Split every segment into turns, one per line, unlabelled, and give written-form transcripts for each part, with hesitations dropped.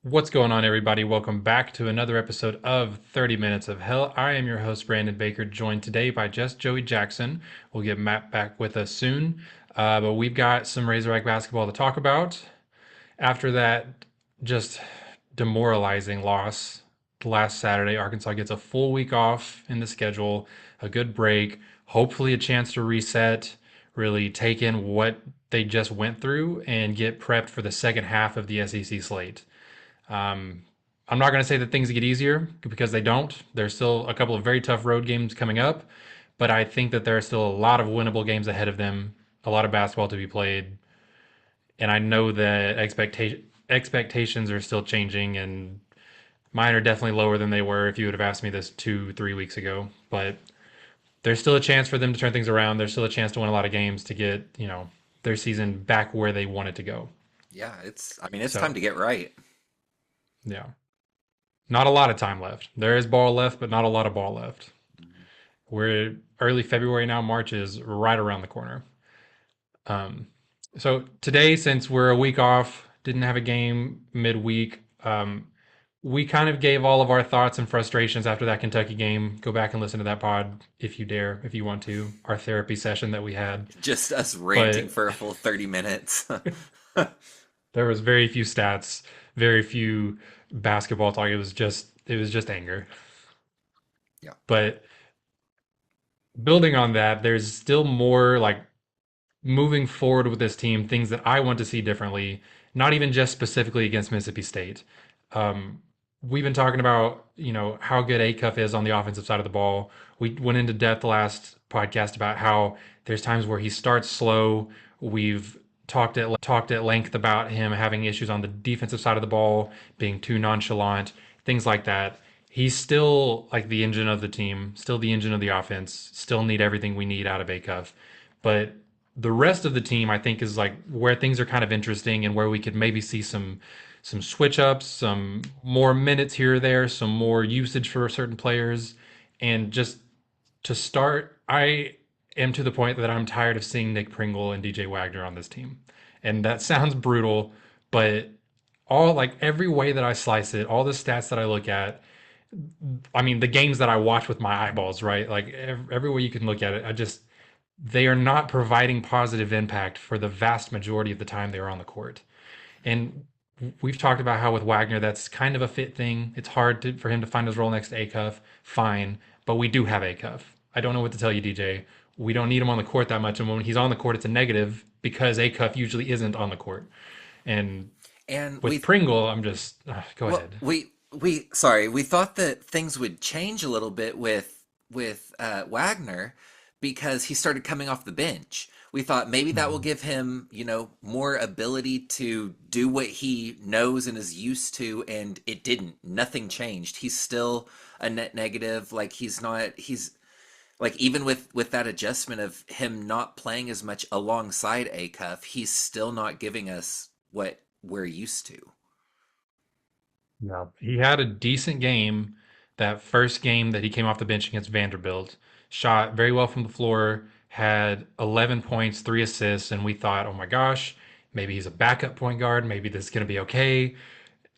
What's going on, everybody? Welcome back to another episode of 30 Minutes of Hell. I am your host, Brandon Baker, joined today by just Joey Jackson. We'll get Matt back with us soon. But we've got some Razorback basketball to talk about. After that, just demoralizing loss last Saturday, Arkansas gets a full week off in the schedule, a good break, hopefully a chance to reset, really take in what they just went through, and get prepped for the second half of the SEC slate. Um, I'm not going to say that things get easier because they don't. There's still a couple of very tough road games coming up, but I think that there are still a lot of winnable games ahead of them, a lot of basketball to be played, and I know that expectations are still changing, and mine are definitely lower than they were if you would have asked me this 2, 3 weeks ago. But there's still a chance for them to turn things around. There's still a chance to win a lot of games to get their season back where they want it to go.
Yeah, it's time
So
to get right.
yeah. Not a lot of time left. There is ball left, but not a lot of ball left.
Mhm.
We're early February now. March is right around the corner. Um, so today, since we're a week off, didn't have a game midweek. We kind of gave all of our thoughts and frustrations after that Kentucky game. Go back and listen to that pod if you dare, if you want to, our therapy session that we had.
Just us ranting
But
for a full 30 minutes.
there was very few stats, very few basketball talk. It was just anger.
Yeah.
But building on that, there's still more like moving forward with this team, things that I want to see differently, not even just specifically against Mississippi State. Um, we've been talking about, how good Acuff is on the offensive side of the ball. We went into depth last podcast about how there's times where he starts slow. We've talked at length about him having issues on the defensive side of the ball, being too nonchalant, things like that. He's still like the engine of the team, still the engine of the offense, still need everything we need out of Acuff. But the rest of the team, I think, is like where things are kind of interesting and where we could maybe see some switch ups, some more minutes here or there, some more usage for certain players, and just to start, I am to the point that I'm tired of seeing Nick Pringle and DJ Wagner on this team, and that sounds brutal, but all like every way that I slice it, all the stats that I look at, I mean, the games that I watch with my eyeballs, right? Like every way you can look at it, they are not providing positive impact for the vast majority of the time they are on the court. And we've talked about how with Wagner, that's kind of a fit thing. It's hard for him to find his role next to Acuff. Fine. But we do have Acuff. I don't know what to tell you, DJ. We don't need him on the court that much. And when he's on the court, it's a negative because Acuff usually isn't on the court. And
And
with Pringle, I'm just, go
well,
ahead.
we thought that things would change a little bit with Wagner because he started coming off the bench. We thought maybe that will
Mhm.
give him, more ability to do what he knows and is used to, and it didn't. Nothing changed. He's still a net negative. Like he's like even with that adjustment of him not playing as much alongside Acuff, he's still not giving us what we're used to.
No. He had a decent game that first game that he came off the bench against Vanderbilt. Shot very well from the floor, had 11 points, 3 assists, and we thought, oh my gosh, maybe he's a backup point guard. Maybe this is going to be okay.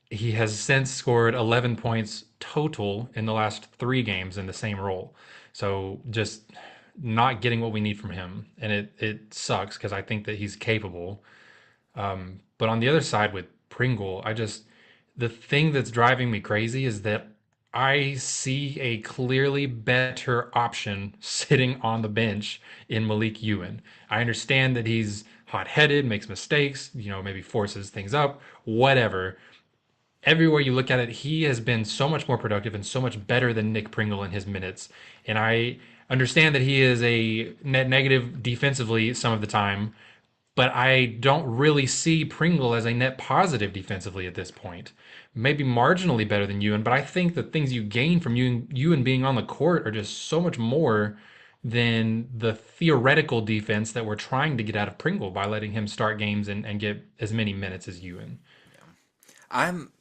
He has since scored 11 points total in the last 3 games in the same role. So just not getting what we need from him. And it sucks because I think that he's capable. But on the other side with Pringle, the thing that's driving me crazy is that I see a clearly better option sitting on the bench in Malik Ewan. I understand that he's hot headed, makes mistakes, maybe forces things up, whatever. Everywhere you look at it, he has been so much more productive and so much better than Nick Pringle in his minutes. And I understand that he is a net negative defensively some of the time, but I don't really see Pringle as a net positive defensively at this point. Maybe marginally better than Ewan, but I think the things you gain from Ewan being on the court are just so much more than the theoretical defense that we're trying to get out of Pringle by letting him start games and get as many minutes as Ewan.
Yeah. I'm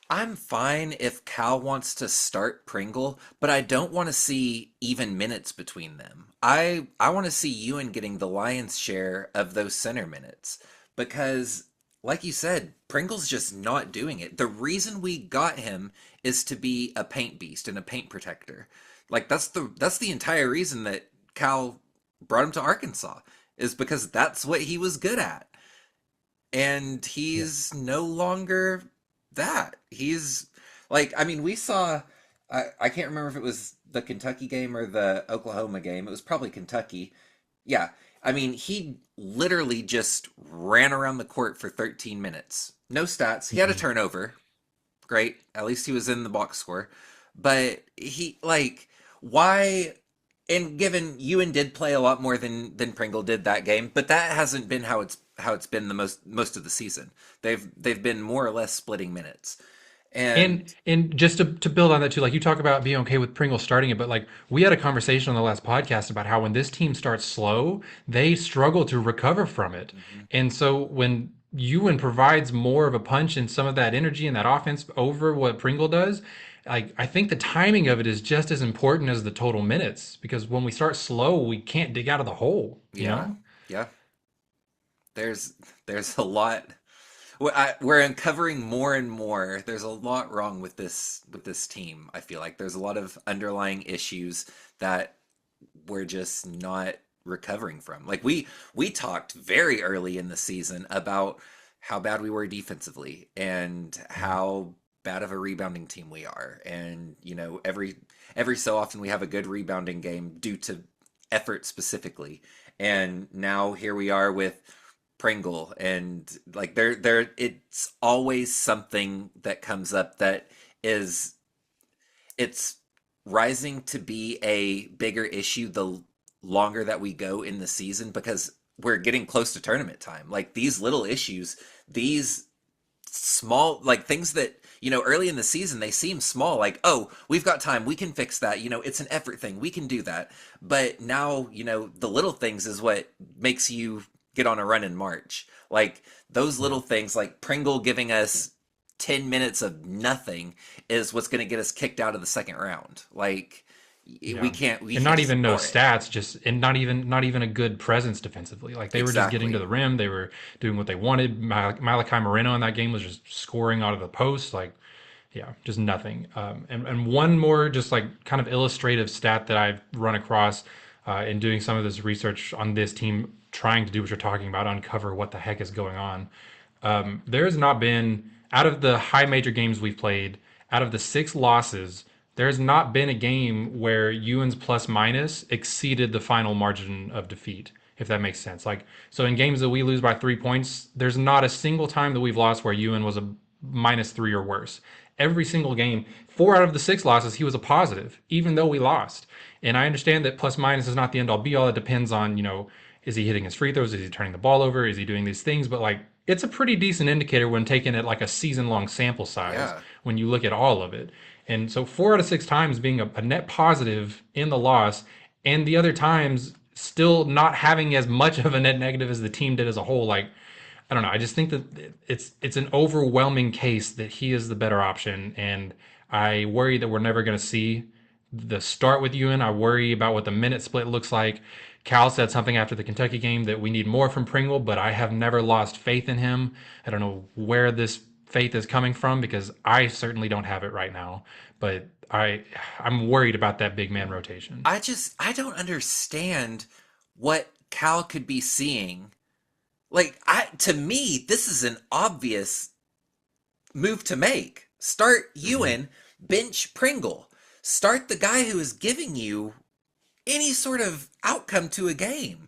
I'm fine if Cal wants to start Pringle, but I don't want to see even minutes between them. I want to see Ewan getting the lion's share of those center minutes because like you said, Pringle's just not doing it. The reason we got him is to be a paint beast and a paint protector. Like that's the entire reason that Cal brought him to Arkansas is because that's what he was good at. And
Yeah.
he's no longer that. He's like, I mean, we saw I can't remember if it was the Kentucky game or the Oklahoma game. It was probably Kentucky. Yeah. I mean, he literally just ran around the court for 13 minutes. No stats. He had a
Mhm.
turnover. Great. At least he was in the box score. But he like why and given Ewan did play a lot more than Pringle did that game, but that hasn't been how it's been the most of the season. They've been more or less splitting minutes.
And
And
and just to build on that too, like you talk about being okay with Pringle starting it, but like we had a conversation on the last podcast about how when this team starts slow, they struggle to recover from it.
Mhm.
And so when Ewan provides more of a punch and some of that energy and that offense over what Pringle does, like I think the timing of it is just as important as the total minutes because when we start slow, we can't dig out of the hole, you
Yeah.
know?
Yeah. There's there's a lot we're uncovering more and more. There's a lot wrong with this team. I feel like there's a lot of underlying issues that we're just not recovering from. Like we talked very early in the season about how bad we were defensively and how bad of a rebounding team we are. And every so often we have a good rebounding game due to effort specifically. And now here we are with Pringle and like there it's always something that comes up that is it's rising to be a bigger issue the longer that we go in the season because we're getting close to tournament time. Like these little issues, these small like things that early in the season they seem small like, oh, we've got time, we can fix that, it's an effort thing, we can do that. But now the little things is what makes you get on a run in March. Like those
Yeah.
little things like Pringle giving us 10 minutes of nothing is what's going to get us kicked out of the second round. Like we
Yeah.
can't we
And
can't
not
just
even no
ignore it.
stats, just and not even a good presence defensively. Like they were just getting to
Exactly.
the rim, they were doing what they wanted. Malachi Moreno in that game was just scoring out of the post, like yeah, just nothing. And one more just like kind of illustrative stat that I've run across in doing some of this research on this team, trying to do what you're talking about, uncover what the heck is going on. There has not been, out of the high major games we've played, out of the six losses, there's not been a game where Ewan's plus minus exceeded the final margin of defeat, if that makes sense. Like, so in games that we lose by 3 points, there's not a single time that we've lost where Ewan was a -3 or worse. Every single game, four out of the six losses, he was a positive, even though we lost. And I understand that plus minus is not the end all be all. It depends on, is he hitting his free throws? Is he turning the ball over? Is he doing these things? But like, it's a pretty decent indicator when taken at like a season long sample size
Yeah.
when you look at all of it. And so 4 out of 6 times being a net positive in the loss, and the other times still not having as much of a net negative as the team did as a whole. Like, I don't know. I just think that it's an overwhelming case that he is the better option, and I worry that we're never going to see the start with Ewan. I worry about what the minute split looks like. Cal said something after the Kentucky game that we need more from Pringle, but I have never lost faith in him. I don't know where this faith is coming from because I certainly don't have it right now. But I'm worried about that big man rotation.
I don't understand what Cal could be seeing. Like I to me, this is an obvious move to make. Start
Mm-hmm.
Ewan, bench Pringle. Start the guy who is giving you any sort of outcome to a game.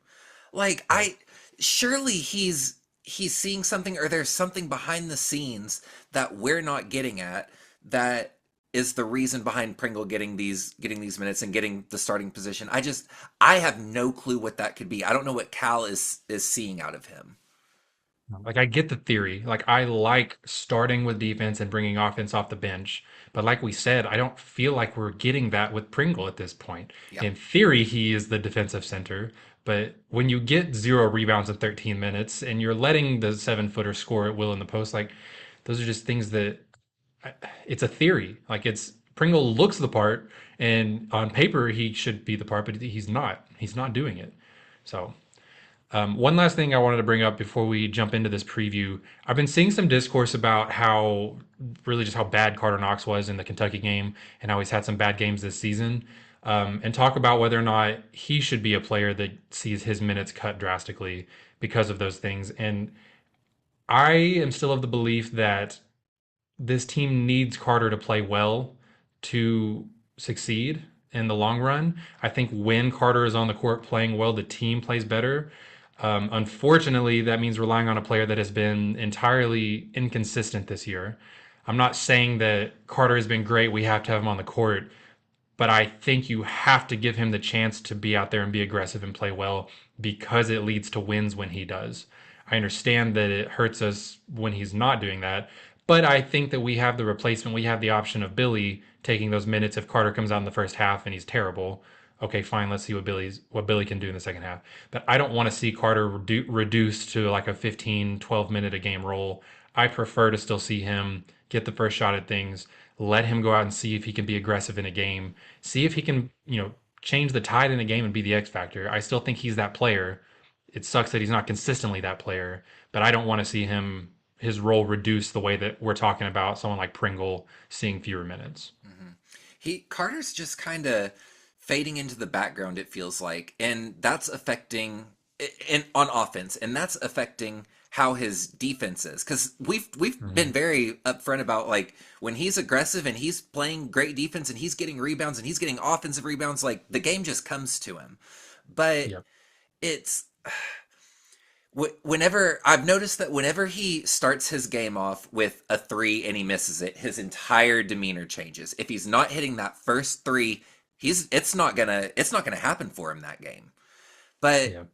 Like
Yeah.
I surely he's seeing something or there's something behind the scenes that we're not getting at that is the reason behind Pringle getting these minutes and getting the starting position. I have no clue what that could be. I don't know what Cal is seeing out of him.
Like I get the theory. Like I like starting with defense and bringing offense off the bench. But like we said, I don't feel like we're getting that with Pringle at this point.
Yeah.
In theory, he is the defensive center, but when you get 0 rebounds in 13 minutes and you're letting the 7-footer score at will in the post, like those are just things that it's a theory. Like it's Pringle looks the part, and on paper he should be the part, but he's not. He's not doing it. So One last thing I wanted to bring up before we jump into this preview. I've been seeing some discourse about how really just how bad Carter Knox was in the Kentucky game and how he's had some bad games this season. And talk about whether or not he should be a player that sees his minutes cut drastically because of those things. And I am still of the belief that this team needs Carter to play well to succeed in the long run. I think when Carter is on the court playing well, the team plays better. Unfortunately, that means relying on a player that has been entirely inconsistent this year. I'm not saying that Carter has been great. We have to have him on the court, but I think you have to give him the chance to be out there and be aggressive and play well because it leads to wins when he does. I understand that it hurts us when he's not doing that, but I think that we have the replacement. We have the option of Billy taking those minutes if Carter comes out in the first half and he's terrible. Okay, fine. Let's see what Billy can do in the second half. But I don't want to see Carter reduced to like a 15, 12 minute a game role. I prefer to still see him get the first shot at things, let him go out and see if he can be aggressive in a game, see if he can, change the tide in a game and be the X factor. I still think he's that player. It sucks that he's not consistently that player, but I don't want to see his role reduced the way that we're talking about someone like Pringle seeing fewer minutes.
Carter's just kind of fading into the background, it feels like, and that's affecting on offense, and that's affecting how his defense is, because we've been very upfront about, like, when he's aggressive and he's playing great defense and he's getting rebounds and he's getting offensive rebounds, like, the game just comes to him. But
Yep.
it's whenever I've noticed that whenever he starts his game off with a three and he misses it, his entire demeanor changes. If he's not hitting that first three, it's not gonna happen for him that game. But
Yep.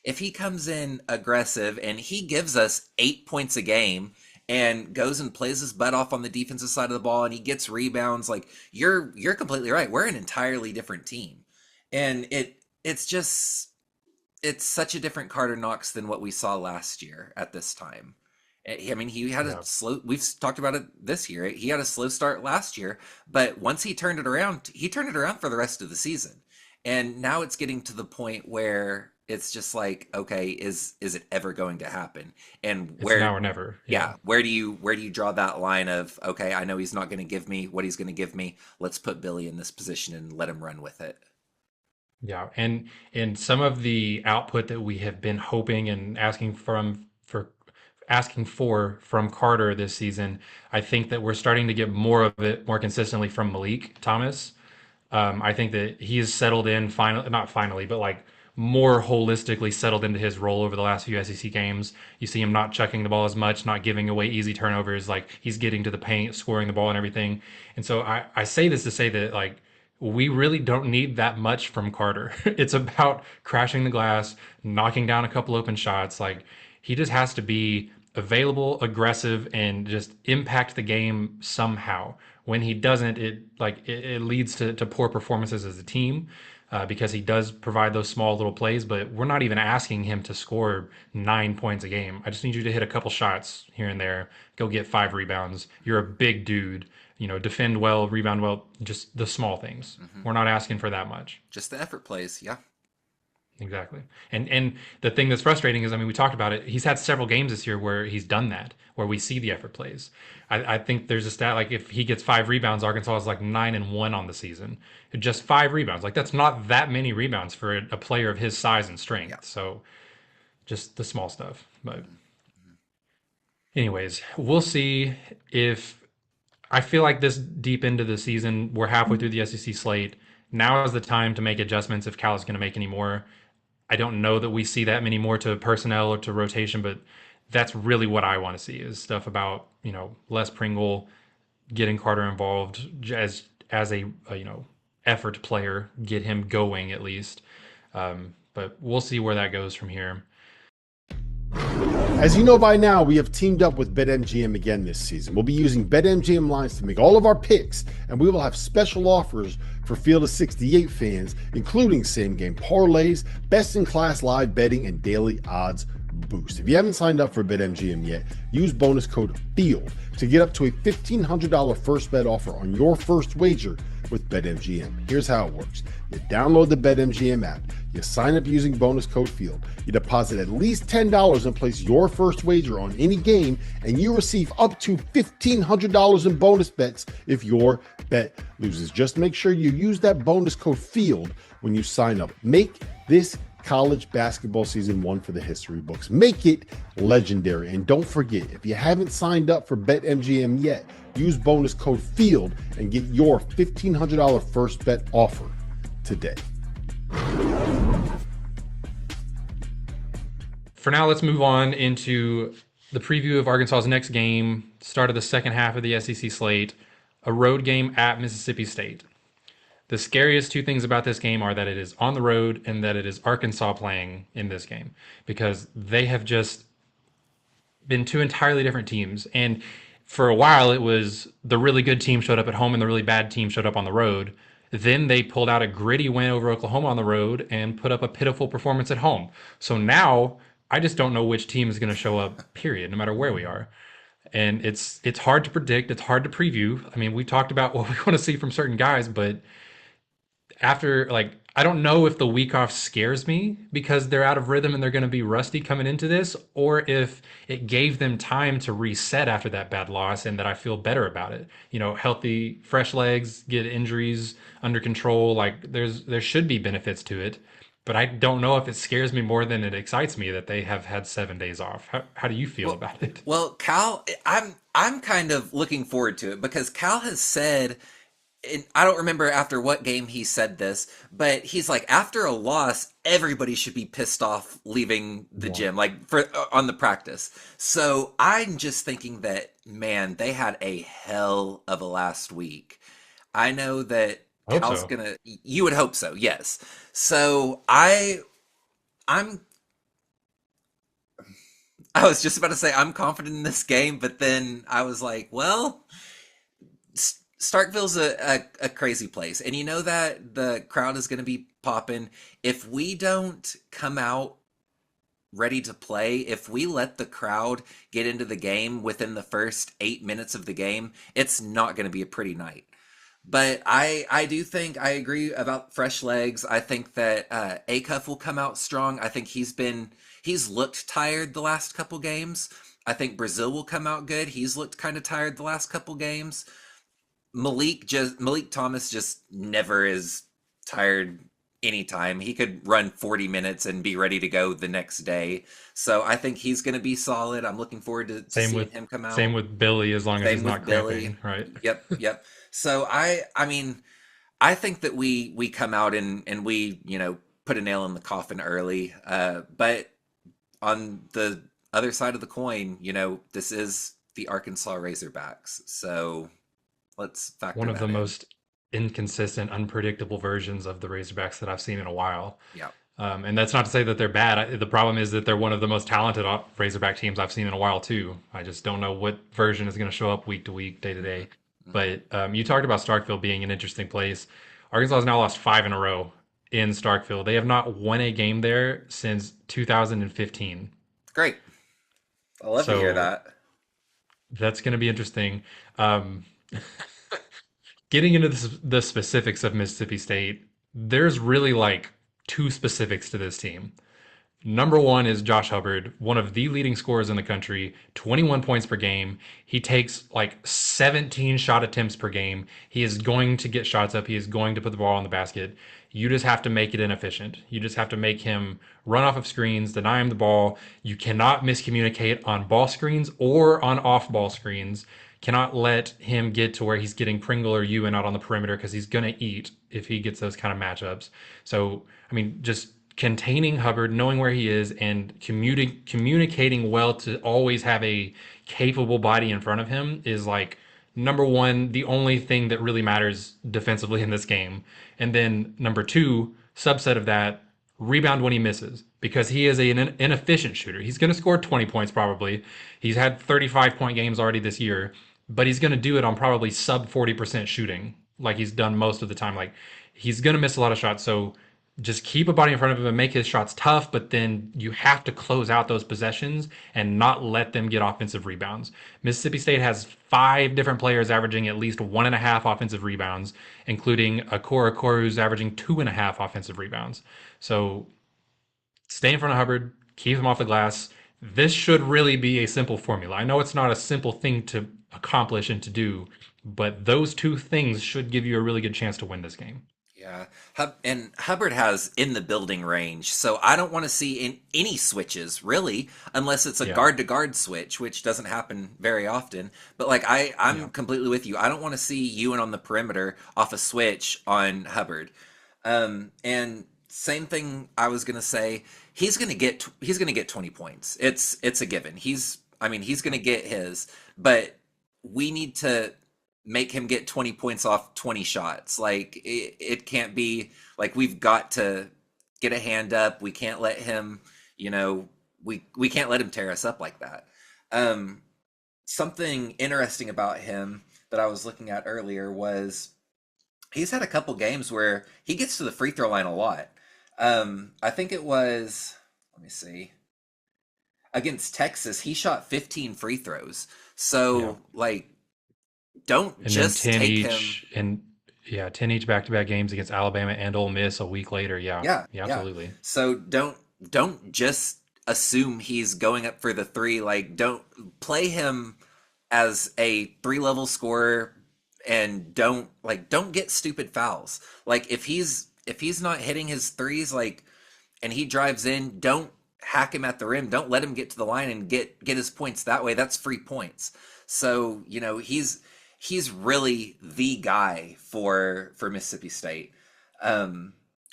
if he comes in aggressive and he gives us 8 points a game and goes and plays his butt off on the defensive side of the ball and he gets rebounds, like, you're completely right. We're an entirely different team. And it's such a different Carter Knox than what we saw last year at this time. I mean, he had a
Yeah.
slow, we've talked about it this year. He had a slow start last year, but once he turned it around for the rest of the season. And now it's getting to the point where it's just like, okay, is it ever going to happen? And
It's now or never.
yeah, where do you draw that line of, okay, I know he's not going to give me what he's going to give me. Let's put Billy in this position and let him run with it.
Yeah, and some of the output that we have been hoping and asking for from Carter this season, I think that we're starting to get more of it more consistently from Malik Thomas. I think that he has settled in finally, not finally, but like more holistically settled into his role over the last few SEC games. You see him not chucking the ball as much, not giving away easy turnovers. Like, he's getting to the paint, scoring the ball and everything. And so I say this to say that, like, we really don't need that much from Carter. It's about crashing the glass, knocking down a couple open shots. Like, he just has to be available, aggressive, and just impact the game somehow. When he doesn't, it leads to poor performances as a team, because he does provide those small little plays, but we're not even asking him to score 9 points a game. I just need you to hit a couple shots here and there, go get 5 rebounds. You're a big dude, defend well, rebound well, just the small things. We're not asking for that much.
Just the effort plays, yeah.
Exactly. And the thing that's frustrating is, I mean, we talked about it. He's had several games this year where he's done that, where we see the effort plays. I think there's a stat, like, if he gets 5 rebounds, Arkansas is like 9-1 on the season. Just 5 rebounds. Like, that's not that many rebounds for a player of his size and strength.
Yeah.
So just the small stuff. But anyways, we'll see. If I feel like this deep into the season, we're halfway through the SEC slate. Now is the time to make adjustments if Cal is going to make any more. I don't know that we see that many more to personnel or to rotation, but that's really what I want to see, is stuff about, Les Pringle, getting Carter involved as a effort player, get him going at least. But we'll see where that goes from here.
As you know by now, we have teamed up with BetMGM again this season. We'll be using BetMGM lines to make all of our picks, and we will have special offers for Field of 68 fans, including same-game parlays, best-in-class live betting, and daily odds boost. If you haven't signed up for BetMGM yet, use bonus code FIELD to get up to a $1,500 first bet offer on your first wager with BetMGM. Here's how it works. You download the BetMGM app. You sign up using bonus code FIELD. You deposit at least $10 and place your first wager on any game, and you receive up to $1,500 in bonus bets if your bet loses. Just make sure you use that bonus code FIELD when you sign up. Make this college basketball season one for the history books. Make it legendary. And don't forget, if you haven't signed up for BetMGM yet, use bonus code FIELD and get your $1,500 first bet offer today.
For now, let's move on into the preview of Arkansas's next game, start of the second half of the SEC slate, a road game at Mississippi State. The scariest two things about this game are that it is on the road and that it is Arkansas playing in this game, because they have just been two entirely different teams. And for a while, it was the really good team showed up at home and the really bad team showed up on the road. Then they pulled out a gritty win over Oklahoma on the road and put up a pitiful performance at home. So now I just don't know which team is going to show up, period, no matter where we are. And it's hard to predict. It's hard to preview. I mean, we talked about what we want to see from certain guys, but after, like, I don't know if the week off scares me because they're out of rhythm and they're going to be rusty coming into this, or if it gave them time to reset after that bad loss and that I feel better about it. You know, healthy, fresh legs, get injuries under control. Like, there should be benefits to it, but I don't know if it scares me more than it excites me that they have had 7 days off. How do you feel about it?
Well, Cal, I'm kind of looking forward to it because Cal has said, and I don't remember after what game he said this, but he's like, after a loss, everybody should be pissed off leaving the gym, like for on the practice. So I'm just thinking that, man, they had a hell of a last week. I know that
I hope
Cal's
so.
gonna. You would hope so, yes. So I'm. I was just about to say I'm confident in this game, but then I was like, well, Starkville's a crazy place, and you know that the crowd is going to be popping. If we don't come out ready to play, if we let the crowd get into the game within the first 8 minutes of the game, it's not going to be a pretty night. But I do think I agree about fresh legs. I think that Acuff will come out strong. I think he's looked tired the last couple games. I think Brazil will come out good. He's looked kind of tired the last couple games. Malik Thomas just never is tired anytime. He could run 40 minutes and be ready to go the next day. So I think he's going to be solid. I'm looking forward to seeing him come out.
Same with Billy, as long as
Same
he's
with
not
Billy.
cramping, right?
Yep. So I mean, I think that we come out and we, put a nail in the coffin early. But on the other side of the coin, this is the Arkansas Razorbacks. So let's factor
One of
that
the
in.
most inconsistent, unpredictable versions of the Razorbacks that I've seen in a while.
Yeah.
And that's not to say that they're bad. The problem is that they're one of the most talented Razorback teams I've seen in a while, too. I just don't know what version is going to show up week to week, day to day. But you talked about Starkville being an interesting place. Arkansas has now lost 5 in a row in Starkville. They have not won a game there since 2015.
Great. I love to hear that.
That's going to be interesting. Getting into the specifics of Mississippi State, there's really like 2 specifics to this team. Number one is Josh Hubbard, one of the leading scorers in the country, 21 points per game. He takes like 17 shot attempts per game. He is going to get shots up. He is going to put the ball in the basket. You just have to make it inefficient. You just have to make him run off of screens, deny him the ball. You cannot miscommunicate on ball screens or on off ball screens. Cannot let him get to where he's getting Pringle or Ewan out on the perimeter, because he's going to eat if he gets those kind of matchups. So, I mean, just containing Hubbard, knowing where he is, and communicating well to always have a capable body in front of him is like number one, the only thing that really matters defensively in this game. And then number two, subset of that, rebound when he misses, because he is an inefficient shooter. He's going to score 20 points probably. He's had 35-point games already this year, but he's going to do it on probably sub 40% shooting, like he's done most of the time. Like, he's going to miss a lot of shots. So just keep a body in front of him and make his shots tough, but then you have to close out those possessions and not let them get offensive rebounds. Mississippi State has 5 different players averaging at least 1.5 offensive rebounds, including Akora Core, who's averaging 2.5 offensive rebounds. So stay in front of Hubbard, keep him off the glass. This should really be a simple formula. I know it's not a simple thing to accomplish and to do, but those two things should give you a really good chance to win this game.
Yeah, and Hubbard has in the building range, so I don't want to see in any switches really, unless it's a
Yeah.
guard to guard switch, which doesn't happen very often. But like I'm
Yeah.
completely with you. I don't want to see Ewan on the perimeter off a switch on Hubbard. And same thing I was gonna say. He's gonna get 20 points. It's a given. I mean he's gonna get his, but we need to make him get 20 points off 20 shots. Like it can't be like we've got to get a hand up. We can't let him, you know, we can't let him tear us up like that. Um Something interesting about him that I was looking at earlier was he's had a couple games where he gets to the free throw line a lot. I think it was, let me see, against Texas, he shot 15 free throws.
Yeah.
So like don't
And then
just
10
take him.
each and yeah, 10 each back-to-back games against Alabama and Ole Miss a week later. Yeah.
Yeah,
Yeah,
yeah.
absolutely.
So don't just assume he's going up for the three. Like don't play him as a three level scorer and don't get stupid fouls. Like if he's not hitting his threes like and he drives in, don't hack him at the rim. Don't let him get to the line and get his points that way. That's free points. So, he's really the guy for Mississippi State.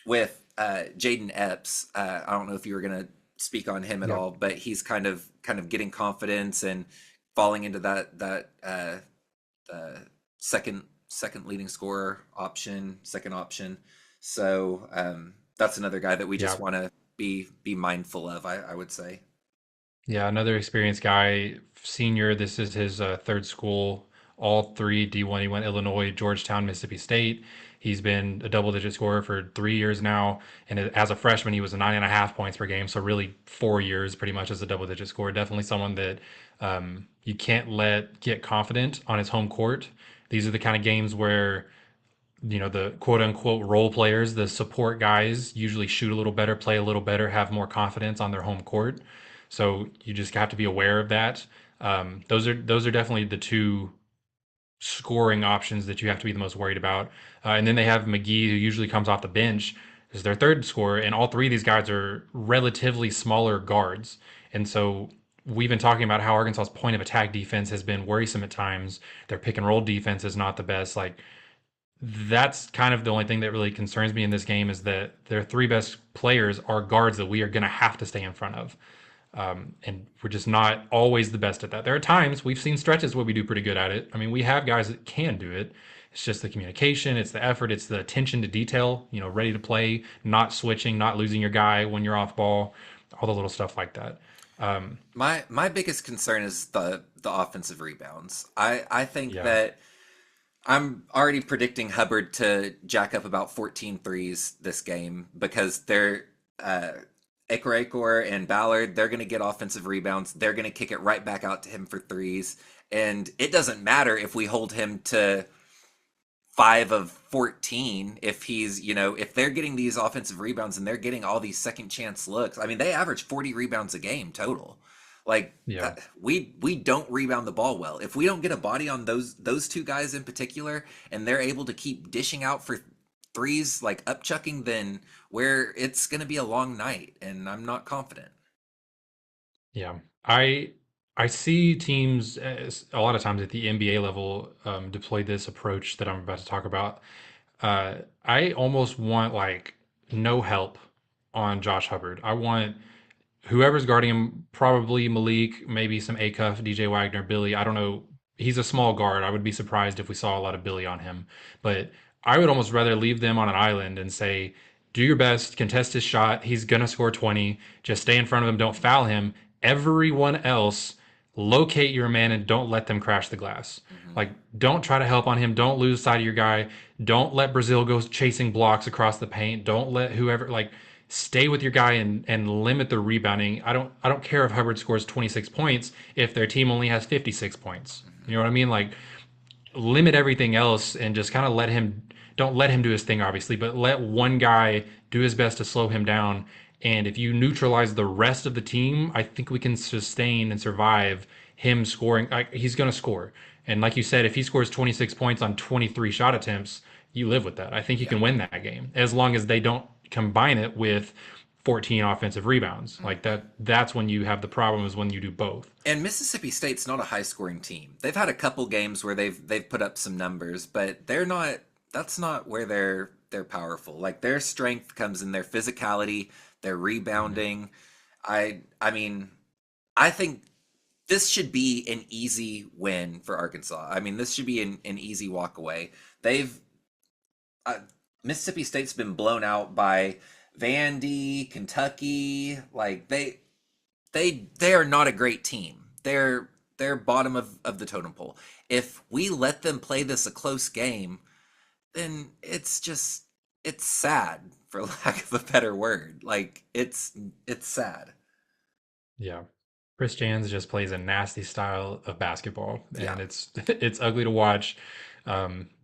With Jaden Epps, I don't know if you were gonna speak on him at
Yeah.
all, but he's kind of getting confidence and falling into that second leading scorer option, second option. So that's another guy that we
Yeah.
just want to be mindful of. I would say.
Yeah, another experienced guy, senior. This is his third school, all three D1. He went Illinois, Georgetown, Mississippi State. He's been a double-digit scorer for 3 years now, and as a freshman, he was a 9.5 points per game. So really, 4 years pretty much as a double-digit scorer. Definitely someone that you can't let get confident on his home court. These are the kind of games where the quote unquote role players, the support guys, usually shoot a little better, play a little better, have more confidence on their home court. So you just have to be aware of that. Those are definitely the two scoring options that you have to be the most worried about. And then they have McGee, who usually comes off the bench, is their third scorer, and all three of these guys are relatively smaller guards. And so we've been talking about how Arkansas's point of attack defense has been worrisome at times. Their pick and roll defense is not the best. Like that's kind of the only thing that really concerns me in this game is that their three best players are guards that we are going to have to stay in front of. And we're just not always the best at that. There are times we've seen stretches where we do pretty good at it. I mean, we have guys that can do it. It's just the communication, it's the effort, it's the attention to detail, ready to play, not switching, not losing your guy when you're off ball, all the little stuff like that.
My biggest concern is the offensive rebounds. I think
Yeah.
that I'm already predicting Hubbard to jack up about 14 threes this game because they're Akor and Ballard, they're going to get offensive rebounds. They're going to kick it right back out to him for threes. And it doesn't matter if we hold him to 5 of 14 if if they're getting these offensive rebounds and they're getting all these second chance looks. I mean, they average 40 rebounds a game total. Like
Yeah.
we don't rebound the ball well. If we don't get a body on those two guys in particular and they're able to keep dishing out for threes like upchucking, then where it's going to be a long night and I'm not confident.
Yeah, I see teams a lot of times at the NBA level deploy this approach that I'm about to talk about. I almost want like no help on Josh Hubbard. I want whoever's guarding him, probably Malik, maybe some Acuff, DJ Wagner, Billy. I don't know. He's a small guard. I would be surprised if we saw a lot of Billy on him. But I would almost rather leave them on an island and say, do your best, contest his shot. He's going to score 20. Just stay in front of him. Don't foul him. Everyone else, locate your man and don't let them crash the glass.
Hmm.
Like, don't try to help on him. Don't lose sight of your guy. Don't let Brazil go chasing blocks across the paint. Don't let whoever like stay with your guy and limit the rebounding. I don't care if Hubbard scores 26 points if their team only has 56 points. You
Hmm.
know what I mean? Like, limit everything else and just kind of let him, don't let him do his thing obviously, but let one guy do his best to slow him down. And if you neutralize the rest of the team, I think we can sustain and survive him scoring. Like, he's going to score. And like you said, if he scores 26 points on 23 shot attempts, you live with that. I think you
Yeah.
can win that game as long as they don't combine it with 14 offensive rebounds. Like
Hmm.
that's when you have the problem, is when you do both.
And Mississippi State's not a high scoring team. They've had a couple games where they've put up some numbers, but they're not, that's not where they're powerful. Like their strength comes in their physicality, their rebounding. I mean, I think this should be an easy win for Arkansas. I mean, this should be an easy walk away. They've uh, Mississippi State's been blown out by Vandy, Kentucky. Like they are not a great team. They're bottom of the totem pole. If we let them play this a close game, then it's sad for lack of a better word. Like it's sad.
Yeah. Chris Jans just plays a nasty style of basketball,
Yeah.
and it's it's ugly to watch.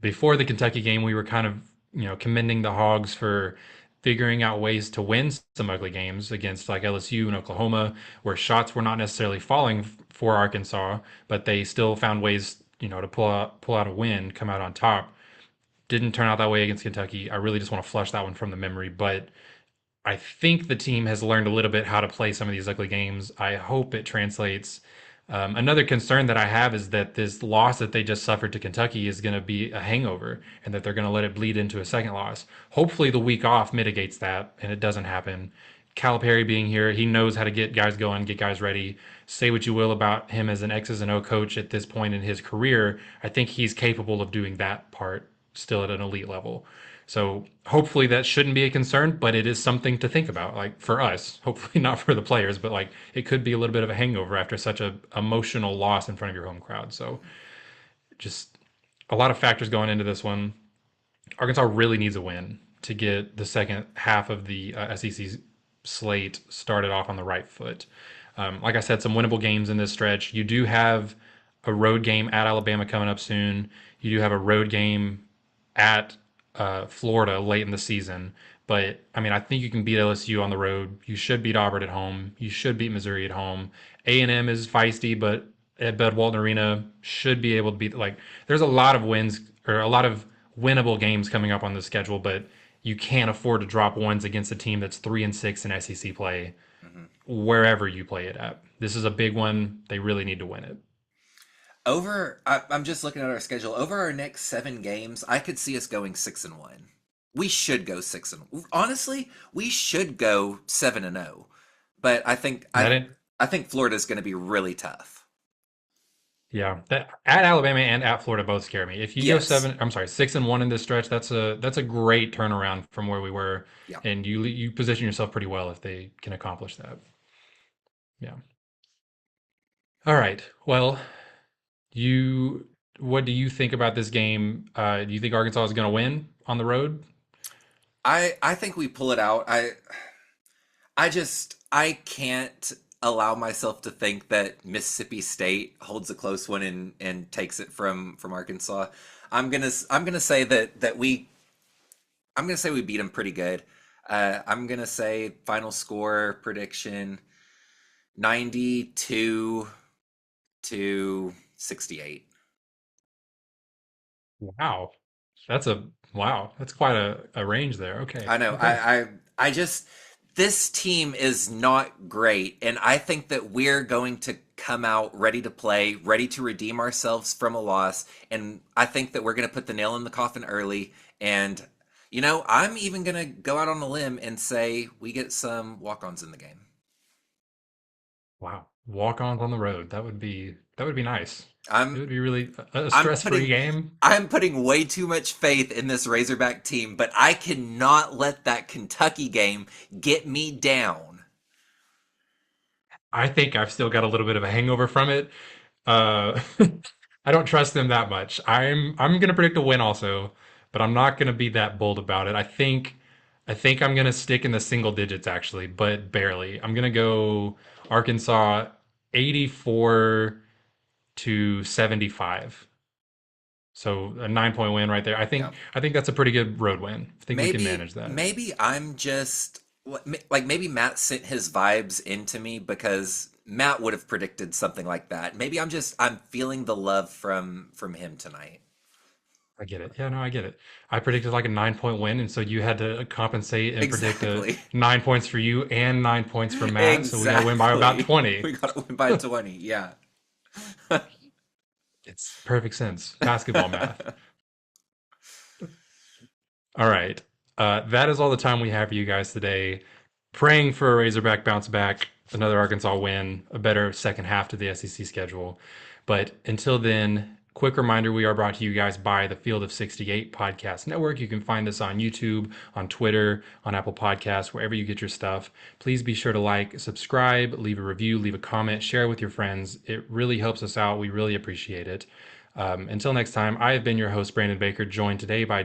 Before the Kentucky game, we were kind of, commending the Hogs for figuring out ways to win some ugly games against like LSU and Oklahoma, where shots were not necessarily falling for Arkansas, but they still found ways, to pull out a win, come out on top. Didn't turn out that way against Kentucky. I really just want to flush that one from the memory, but I think the team has learned a little bit how to play some of these ugly games. I hope it translates. Another concern that I have is that this loss that they just suffered to Kentucky is going to be a hangover, and that they're going to let it bleed into a second loss. Hopefully, the week off mitigates that and it doesn't happen. Calipari being here, he knows how to get guys going, get guys ready. Say what you will about him as an X's and O coach at this point in his career, I think he's capable of doing that part still at an elite level. So hopefully that shouldn't be a concern, but it is something to think about. Like, for us, hopefully not for the players, but like it could be a little bit of a hangover after such a emotional loss in front of your home crowd. So just a lot of factors going into this one. Arkansas really needs a win to get the second half of the SEC slate started off on the right foot. Like I said, some winnable games in this stretch. You do have a road game at Alabama coming up soon. You do have a road game at Florida late in the season. But I mean, I think you can beat LSU on the road. You should beat Auburn at home. You should beat Missouri at home. A&M is feisty, but at Bud Walton Arena should be able to beat. Like, there's a lot of wins, or a lot of winnable games coming up on the schedule, but you can't afford to drop ones against a team that's 3-6 in SEC play
Hmm.
wherever you play it at. This is a big one. They really need to win it.
I'm just looking at our schedule. Over our next 7 games, I could see us going 6-1. We should go honestly, we should go 7-0. But
That it,
I think Florida's going to be really tough.
yeah. That at Alabama and at Florida both scare me. If you go
Yes.
seven, I'm sorry, 6-1 in this stretch, that's a great turnaround from where we were,
Yeah.
and you position yourself pretty well if they can accomplish that. Yeah. All right. Well, you what do you think about this game? Do you think Arkansas is going to win on the road?
I think we pull it out. I can't allow myself to think that Mississippi State holds a close one and takes it from Arkansas. I'm gonna say that I'm gonna say we beat them pretty good. I'm gonna say final score prediction 92 to 68.
Wow. That's a wow. That's quite a range there. Okay.
I know.
Okay.
I just this team is not great, and I think that we're going to come out ready to play, ready to redeem ourselves from a loss, and I think that we're going to put the nail in the coffin early. And I'm even going to go out on a limb and say we get some walk-ons in the game.
Wow. Walk-ons on the road. That would be nice. It
I'm
would be really a
I'm
stress-free
putting
game.
I'm putting way too much faith in this Razorback team, but I cannot let that Kentucky game get me down.
I think I've still got a little bit of a hangover from it. Uh, I don't trust them that much. I'm gonna predict a win also, but I'm not gonna be that bold about it. I think I'm gonna stick in the single digits actually, but barely. I'm gonna go Arkansas 84 to 75. So a 9 point win right there.
Yeah.
I think that's a pretty good road win. I think we can
Maybe
manage that.
maybe I'm just like maybe Matt sent his vibes into me because Matt would have predicted something like that. Maybe I'm feeling the love from him tonight.
I get it. Yeah, no, I get it. I predicted like a 9 point win, and so you had to compensate and predict a
Exactly.
9 points for you and 9 points for Matt. So we got to win by about
Exactly.
20.
We got to win by 20. Yeah.
It's perfect sense. Basketball math. All right. That is all the time we have for you guys today. Praying for a Razorback bounce back, another Arkansas win, a better second half to the SEC schedule. But until then, quick reminder we are brought to you guys by the Field of 68 Podcast Network. You can find us on YouTube, on Twitter, on Apple Podcasts, wherever you get your stuff. Please be sure to like, subscribe, leave a review, leave a comment, share with your friends. It really helps us out. We really appreciate it. Until next time, I have been your host, Brandon Baker, joined today by